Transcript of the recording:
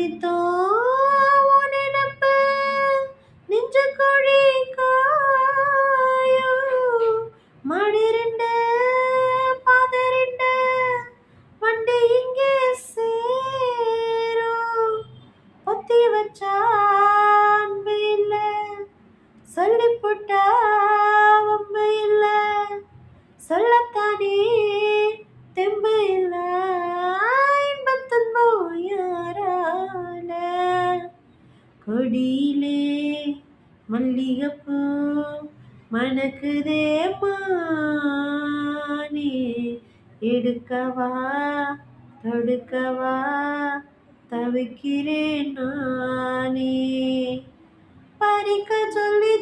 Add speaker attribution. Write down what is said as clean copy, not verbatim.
Speaker 1: நித்தம் உன் நினப்பு நெஞ்சுக்குழி காயும். மாடி ரெண்டு பாதை ரெண்டு வண்டி இங்கே சேரும். பொத்தி வச்சா அன்பு இல்ல, சொல்லிப்புட்டா வம்பு இல்ல, சொல்லத்தானே தெம்பு இல்ல, இன்பத் துன்பம் யாரால. கொடியிலே மல்லிகைப்பூ மணக்குதே மானே, எடுக்கவா தொடுக்கவா தவிக்கிறேன் நானே. பறிக்க சொல்லி